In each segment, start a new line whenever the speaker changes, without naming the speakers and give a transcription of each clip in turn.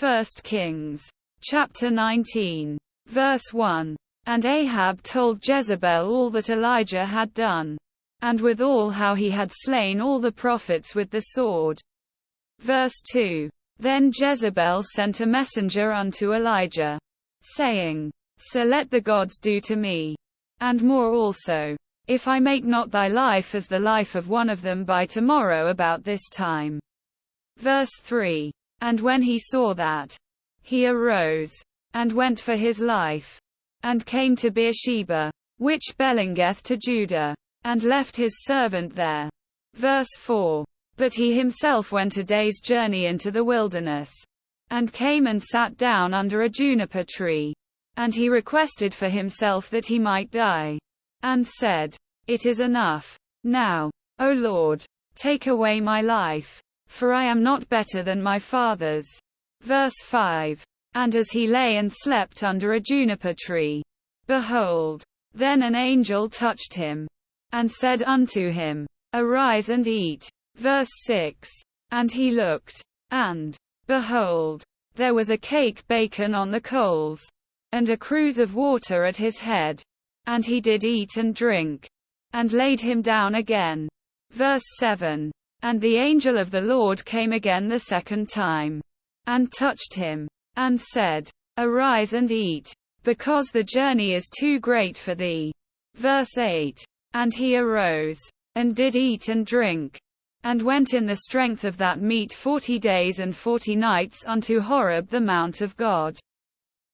1 Kings, chapter 19, verse 1. And Ahab told Jezebel all that Elijah had done, and withal how he had slain all the prophets with the sword. Verse 2. Then Jezebel sent a messenger unto Elijah, saying, So let the gods do to me, and more also, if I make not thy life as the life of one of them by tomorrow about this time. Verse 3. And when he saw that, he arose, and went for his life, and came to Beersheba, which belongeth to Judah, and left his servant there. Verse 4. But he himself went a day's journey into the wilderness, and came and sat down under a juniper tree. And he requested for himself that he might die, and said, It is enough. Now, O Lord, take away my life, for I am not better than my fathers. Verse 5. And as he lay and slept under a juniper tree, behold, then an angel touched him, and said unto him, Arise and eat. Verse 6. And he looked, and, behold, there was a cake baken on the coals, and a cruse of water at his head. And he did eat and drink, and laid him down again. Verse 7. And the angel of the Lord came again the second time, and touched him, and said, Arise and eat, because the journey is too great for thee. Verse 8. And he arose, and did eat and drink, and went in the strength of that meat 40 days and 40 nights unto Horeb the mount of God.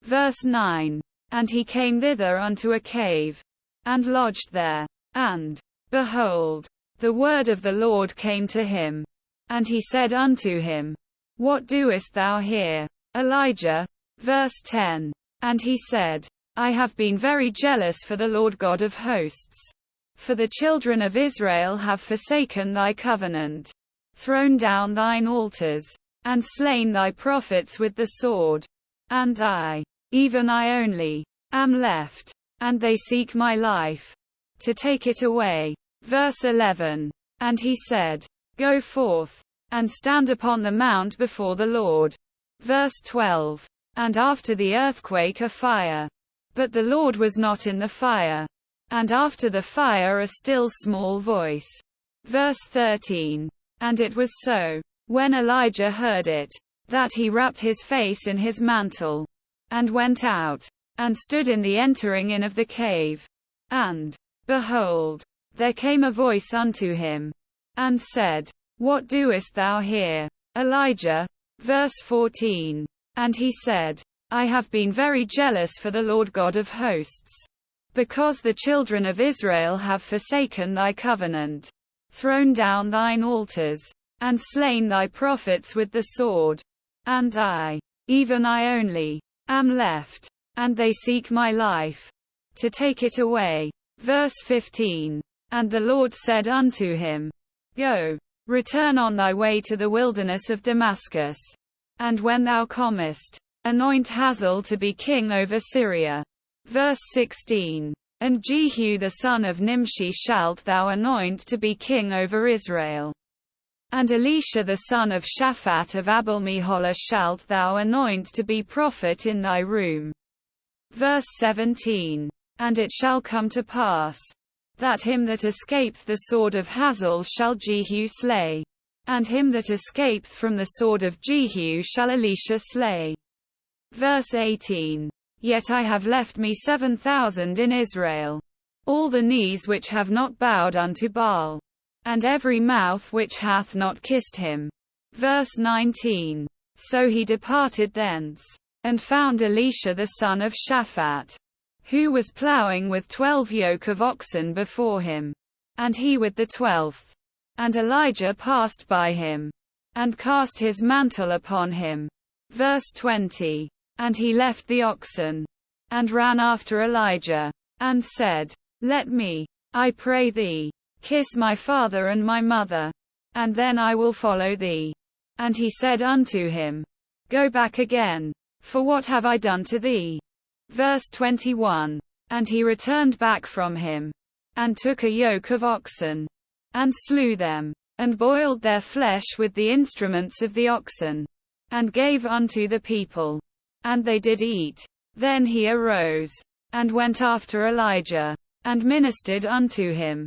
Verse 9. And he came thither unto a cave, and lodged there. And, behold, the word of the Lord came to him. And he said unto him, What doest thou here, Elijah? Verse 10. And he said, I have been very jealous for the Lord God of hosts. For the children of Israel have forsaken thy covenant, thrown down thine altars, and slain thy prophets with the sword. And I, even I only, am left, and they seek my life, to take it away. Verse 11. And he said, Go forth, and stand upon the mount before the Lord. Verse 12. And after the earthquake a fire. But the Lord was not in the fire. And after the fire a still small voice. Verse 13. And it was so, when Elijah heard it, that he wrapped his face in his mantle, and went out, and stood in the entering in of the cave. And, behold, there came a voice unto him, and said, What doest thou here, Elijah? Verse 14. And he said, I have been very jealous for the Lord God of hosts, because the children of Israel have forsaken thy covenant, thrown down thine altars, and slain thy prophets with the sword. And I, even I only, am left, and they seek my life, to take it away. Verse 15. And the Lord said unto him, Go, return on thy way to the wilderness of Damascus, and when thou comest, anoint Hazael to be king over Syria. Verse 16. And Jehu the son of Nimshi shalt thou anoint to be king over Israel. And Elisha the son of Shaphat of Abel-Meholah shalt thou anoint to be prophet in thy room. Verse 17. And it shall come to pass, that him that escapeth the sword of Hazael shall Jehu slay, and him that escapeth from the sword of Jehu shall Elisha slay. Verse 18. Yet I have left me 7,000 in Israel, all the knees which have not bowed unto Baal, and every mouth which hath not kissed him. Verse 19. So he departed thence, and found Elisha the son of Shaphat, who was plowing with 12 yoke of oxen before him, and he with the 12th. And Elijah passed by him, and cast his mantle upon him. Verse 20. And he left the oxen, and ran after Elijah, and said, Let me, I pray thee, kiss my father and my mother, and then I will follow thee. And he said unto him, Go back again, for what have I done to thee? Verse 21. And he returned back from him, and took a yoke of oxen, and slew them, and boiled their flesh with the instruments of the oxen. and gave unto the people. And they did eat. Then he arose, and went after Elijah, and ministered unto him.